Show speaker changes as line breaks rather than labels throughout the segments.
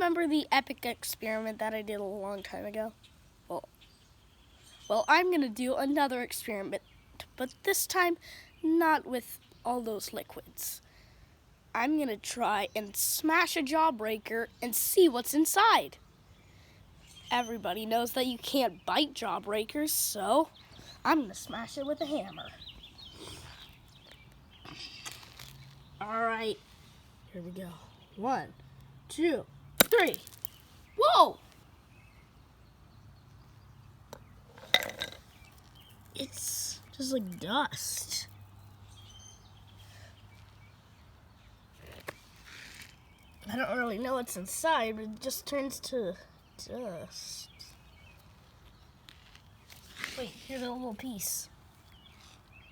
remember the epic experiment that I did a long time ago? Well, I'm going to do another experiment, but this time not with all those liquids. I'm going to try and smash a jawbreaker and see what's inside. Everybody knows that you can't bite jawbreakers, so I'm going to smash it with a hammer. All right, here we go. 1, 2, 3. Whoa! It's just like dust. I don't really know what's inside, but it just turns to dust. Wait, here's a little piece.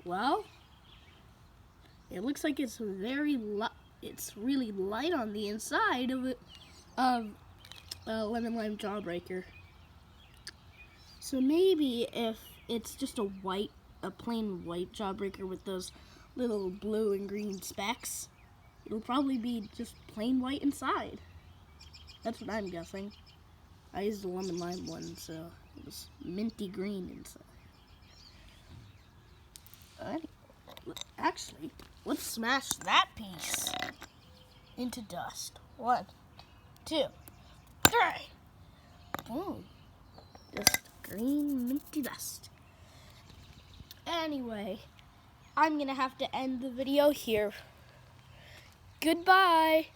Well, it looks like it's really light on the inside of it, lemon lime jawbreaker. So maybe if it's just a plain white jawbreaker with those little blue and green specks, it'll probably be just plain white inside. That's what I'm guessing. I used the lemon lime one, so it was minty green inside. Actually, let's smash that piece into dust. 1, 2, 3. Boom. Just green minty dust. Anyway, I'm gonna have to end the video here. Goodbye.